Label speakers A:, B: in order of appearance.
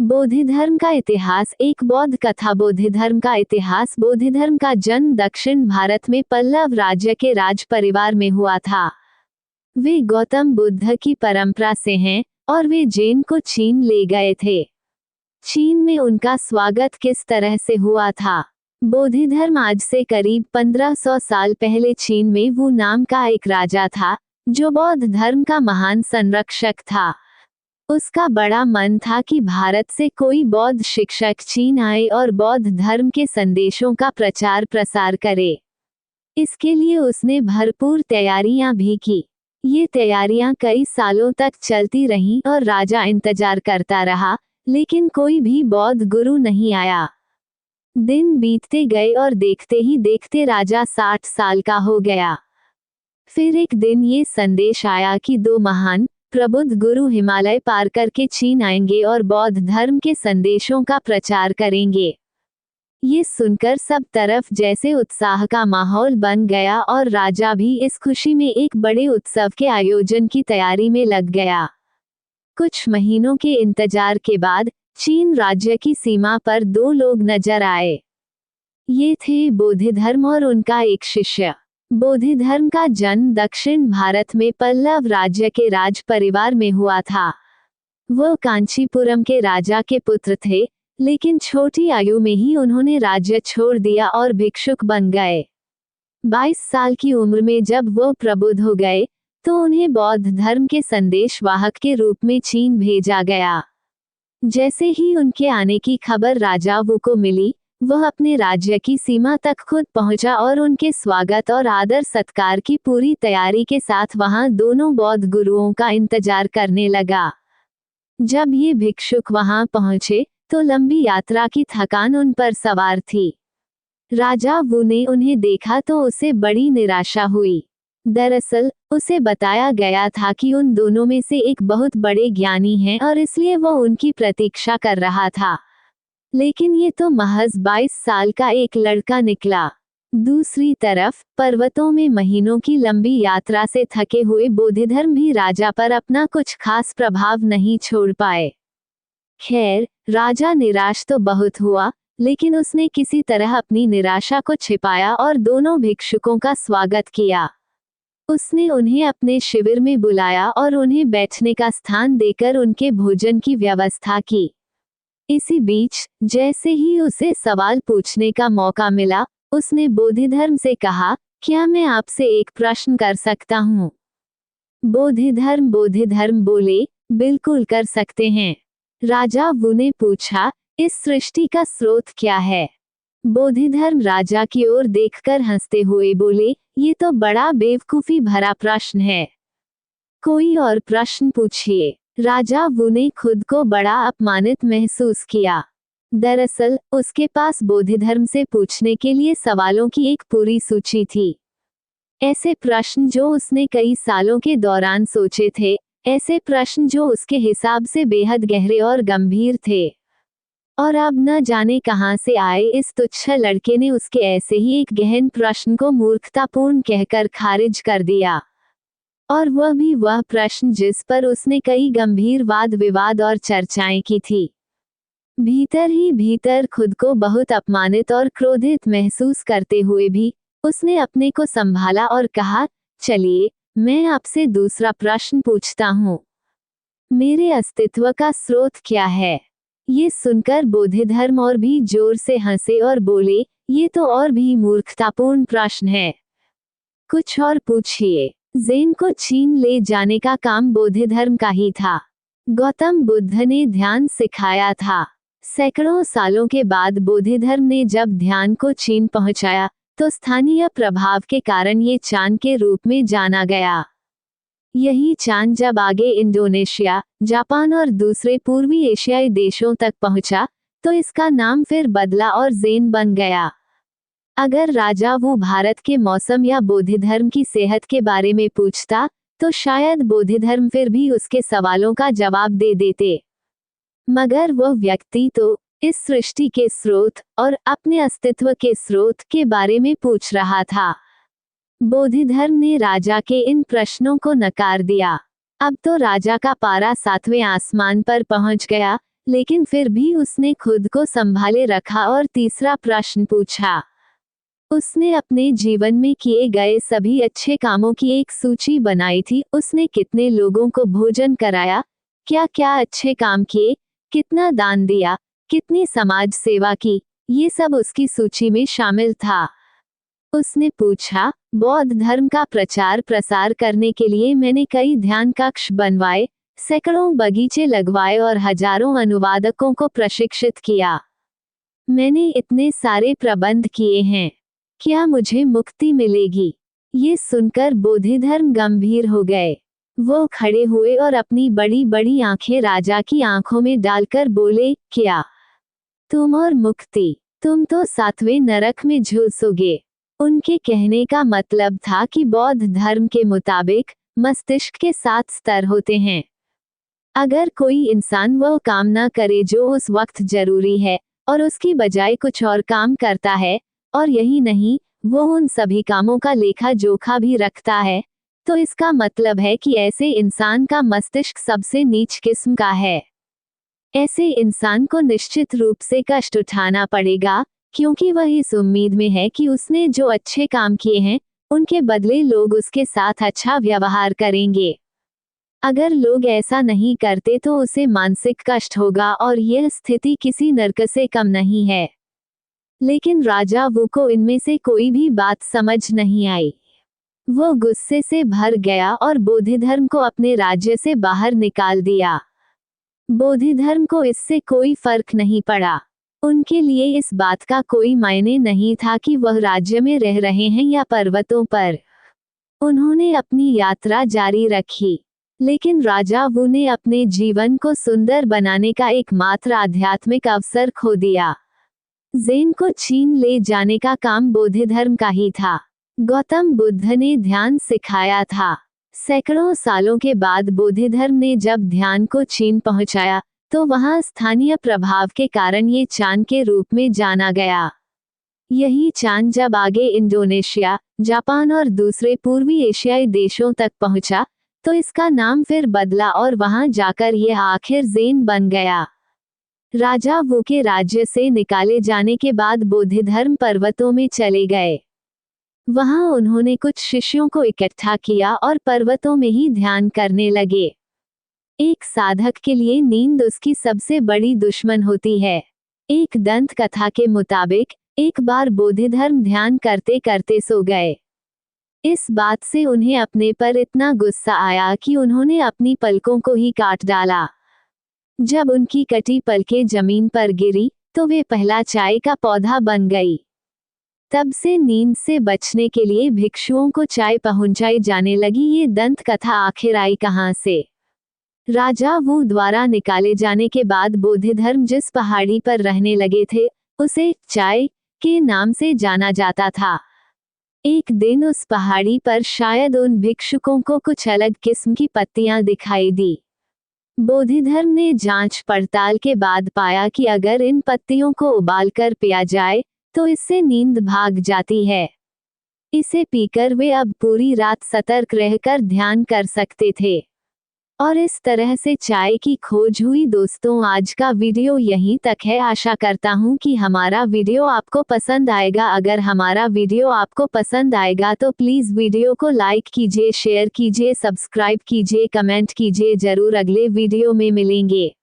A: बोधिधर्म का इतिहास। एक बौद्ध कथा। बोधिधर्म का इतिहास। बोधिधर्म का जन्म दक्षिण भारत में पल्लव राज्य के राज परिवार में हुआ था। वे गौतम बुद्ध की परंपरा से हैं और वे जैन को चीन ले गए थे। चीन में उनका स्वागत किस तरह से हुआ था? बोधिधर्म आज से करीब 1500 साल पहले चीन में वू नाम का एक राजा था जो बौद्ध धर्म का महान संरक्षक था। उसका बड़ा मन था कि भारत से कोई बौद्ध शिक्षक चीन आए और बौद्ध धर्म के संदेशों का प्रचार प्रसार करे। इसके लिए उसने भरपूर तैयारियां भी की। ये तैयारियां कई सालों तक चलती रहीं और राजा इंतजार करता रहा, लेकिन कोई भी बौद्ध गुरु नहीं आया। दिन बीतते गए और देखते ही देखते राजा 60 साल का हो गया। फिर एक दिन ये संदेश आया कि 2 महान प्रबुद्ध गुरु हिमालय पार करके चीन आएंगे और बौद्ध धर्म के संदेशों का प्रचार करेंगे। ये सुनकर सब तरफ जैसे उत्साह का माहौल बन गया और राजा भी इस खुशी में एक बड़े उत्सव के आयोजन की तैयारी में लग गया। कुछ महीनों के इंतजार के बाद चीन राज्य की सीमा पर 2 लोग नजर आए। ये थे बोधिधर्म और उनका एक शिष्य। बोधिधर्म का जन्म दक्षिण भारत में पल्लव राज्य के राज परिवार में हुआ था। वह कांचीपुरम के राजा के पुत्र थे, लेकिन छोटी आयु में ही उन्होंने राज्य छोड़ दिया और भिक्षुक बन गए। 22 साल की उम्र में जब वह प्रबुद्ध हो गए तो उन्हें बौद्ध धर्म के संदेश वाहक के रूप में चीन भेजा गया। जैसे ही उनके आने की खबर राजा वू को मिली, वह अपने राज्य की सीमा तक खुद पहुंचा और उनके स्वागत और आदर सत्कार की पूरी तैयारी के साथ वहां दोनों बौद्ध गुरुओं का इंतजार करने लगा। जब ये भिक्षुक वहां पहुंचे तो लंबी यात्रा की थकान उन पर सवार थी। राजा वू ने उन्हें देखा तो उसे बड़ी निराशा हुई। दरअसल उसे बताया गया था कि उन दोनों में से एक बहुत बड़े ज्ञानी हैं और इसलिए वह उनकी प्रतीक्षा कर रहा था, लेकिन ये तो महज 22 साल का एक लड़का निकला। दूसरी तरफ पर्वतों में महीनों की लंबी यात्रा से थके हुए बोधिधर्म भी राजा पर अपना कुछ खास प्रभाव नहीं छोड़ पाए। खैर, राजा निराश तो बहुत हुआ, लेकिन उसने किसी तरह अपनी निराशा को छिपाया और दोनों भिक्षुकों का स्वागत किया। उसने उन्हें अपने शिविर में बुलाया और उन्हें बैठने का स्थान देकर उनके भोजन की व्यवस्था की। इसी बीच जैसे ही उसे सवाल पूछने का मौका मिला, उसने बोधिधर्म से कहा, क्या मैं आपसे एक प्रश्न कर सकता हूँ? बोधिधर्म बोले, बिल्कुल कर सकते हैं। राजा वू ने पूछा, इस सृष्टि का स्रोत क्या है? बोधिधर्म राजा की ओर देखकर हंसते हुए बोले, ये तो बड़ा बेवकूफी भरा प्रश्न है। कोई और प्रश्न पूछिए। राजा वू ने खुद को बड़ा अपमानित महसूस किया। दरअसल उसके पास बोधिधर्म से पूछने के लिए सवालों की एक पूरी सूची थी। ऐसे प्रश्न जो उसने कई सालों के दौरान सोचे थे, ऐसे प्रश्न जो उसके हिसाब से बेहद गहरे और गंभीर थे। और अब न जाने कहां से आए इस तुच्छ लड़के ने उसके ऐसे ही एक गहन प्रश्न को मूर्खतापूर्ण कहकर खारिज कर दिया। और वह भी वह प्रश्न जिस पर उसने कई गंभीर वाद विवाद और चर्चाएं की थी। भीतर ही भीतर खुद को बहुत अपमानित और क्रोधित महसूस करते हुए भी उसने अपने को संभाला और कहा, चलिए मैं आपसे दूसरा प्रश्न पूछता हूँ। मेरे अस्तित्व का स्रोत क्या है? ये सुनकर बोधिधर्म और भी जोर से हंसे और बोले, ये तो और भी मूर्खतापूर्ण प्रश्न है। कुछ और पूछिए। ज़ेन को चीन ले जाने का काम बोधिधर्म का ही था। गौतम बुद्ध ने ध्यान सिखाया था। सैकड़ों सालों के बाद बोधिधर्म ने जब ध्यान को चीन पहुंचाया तो स्थानीय प्रभाव के कारण ये चांद के रूप में जाना गया। यही चांद जब आगे इंडोनेशिया, जापान और दूसरे पूर्वी एशियाई देशों तक पहुंचा तो इसका नाम फिर बदला और ज़ेन बन गया। अगर राजा वो भारत के मौसम या बोधिधर्म की सेहत के बारे में पूछता तो शायद बोधिधर्म फिर भी उसके सवालों का जवाब दे देते, मगर वह व्यक्ति तो इस सृष्टि के स्रोत और अपने अस्तित्व के स्रोत के बारे में पूछ रहा था। बोधिधर्म ने राजा के इन प्रश्नों को नकार दिया। अब तो राजा का पारा 7वें आसमान पर पहुंच गया, लेकिन फिर भी उसने खुद को संभाले रखा और तीसरा प्रश्न पूछा। उसने अपने जीवन में किए गए सभी अच्छे कामों की एक सूची बनाई थी। उसने कितने लोगों को भोजन कराया, क्या क्या अच्छे काम किए, कितना दान दिया, कितनी समाज सेवा की, ये सब उसकी सूची में शामिल था। उसने पूछा, बौद्ध धर्म का प्रचार प्रसार करने के लिए मैंने कई ध्यान कक्ष बनवाए, सैकड़ों बगीचे लगवाए और हजारों अनुवादकों को प्रशिक्षित किया। मैंने इतने सारे प्रबंध किए हैं, क्या मुझे मुक्ति मिलेगी? ये सुनकर बोधिधर्म गंभीर हो गए। वो खड़े हुए और अपनी बड़ी बड़ी आंखें राजा की आंखों में डालकर बोले, क्या तुम और मुक्ति? तुम तो 7वें नरक में झुलसोगे। उनके कहने का मतलब था कि बौद्ध धर्म के मुताबिक मस्तिष्क के 7 स्तर होते हैं। अगर कोई इंसान वो काम ना करे जो उस वक्त जरूरी है और उसकी बजाय कुछ और काम करता है, और यही नहीं, वो उन सभी कामों का लेखा जोखा भी रखता है, तो इसका मतलब है कि ऐसे इंसान का मस्तिष्क सबसे नीच किस्म का है। ऐसे इंसान को निश्चित रूप से कष्ट उठाना पड़ेगा, क्योंकि वह इस उम्मीद में है कि उसने जो अच्छे काम किए हैं उनके बदले लोग उसके साथ अच्छा व्यवहार करेंगे। अगर लोग ऐसा नहीं करते तो उसे मानसिक कष्ट होगा और यह स्थिति किसी नरक से कम नहीं है। लेकिन राजा वू को इनमें से कोई भी बात समझ नहीं आई। वो गुस्से से भर गया और बोधिधर्म को अपने राज्य से बाहर निकाल दिया। बोधिधर्म को इससे कोई फर्क नहीं पड़ा। उनके लिए इस बात का कोई मायने नहीं था कि वह राज्य में रह रहे हैं या पर्वतों पर। उन्होंने अपनी यात्रा जारी रखी, लेकिन राजा वू ने अपने जीवन को सुंदर बनाने का एकमात्र आध्यात्मिक अवसर खो दिया। ज़ेन को चीन ले जाने का काम बोधिधर्म का ही था। गौतम बुद्ध ने ध्यान सिखाया था। सैकड़ों सालों के बाद बोधिधर्म ने जब ध्यान को चीन पहुंचाया, तो वहां स्थानीय प्रभाव के कारण ये चांद के रूप में जाना गया। यही चांद जब आगे इंडोनेशिया, जापान और दूसरे पूर्वी एशियाई देशों तक पहुंचा, तो इसका नाम फिर बदला और वहां जाकर यह आखिर ज़ेन बन गया। राजा वू के राज्य से निकाले जाने के बाद बोधिधर्म पर्वतों में चले गए। वहां उन्होंने कुछ शिष्यों को इकट्ठा किया और पर्वतों में ही ध्यान करने लगे। एक साधक के लिए नींद उसकी सबसे बड़ी दुश्मन होती है। एक दंत कथा के मुताबिक एक बार बोधिधर्म ध्यान करते करते सो गए। इस बात से उन्हें अपने पर इतना गुस्सा आया कि उन्होंने अपनी पलकों को ही काट डाला। जब उनकी कटी पलकें जमीन पर गिरी, तो वे पहला चाय का पौधा बन गई। तब से नींद से बचने के लिए भिक्षुओं को चाय पहुंचाई जाने लगी। ये दंत कथा आखिर आई कहां से? राजा वू द्वारा निकाले जाने के बाद बोधिधर्म जिस पहाड़ी पर रहने लगे थे, उसे चाय के नाम से जाना जाता था। एक दिन उस पहाड़ी पर शायद उन भिक्षुकों को कुछ अलग किस्म की पत्तियां दिखाई दी। बोधिधर्म ने जांच पड़ताल के बाद पाया कि अगर इन पत्तियों को उबालकर पिया जाए तो इससे नींद भाग जाती है। इसे पीकर वे अब पूरी रात सतर्क रहकर ध्यान कर सकते थे। और इस तरह से चाय की खोज हुई। दोस्तों, आज का वीडियो यहीं तक है। आशा करता हूँ कि हमारा वीडियो आपको पसंद आएगा। अगर हमारा वीडियो आपको पसंद आएगा तो प्लीज़ वीडियो को लाइक कीजिए, शेयर कीजिए, सब्सक्राइब कीजिए, कमेंट कीजिए। जरूर अगले वीडियो में मिलेंगे।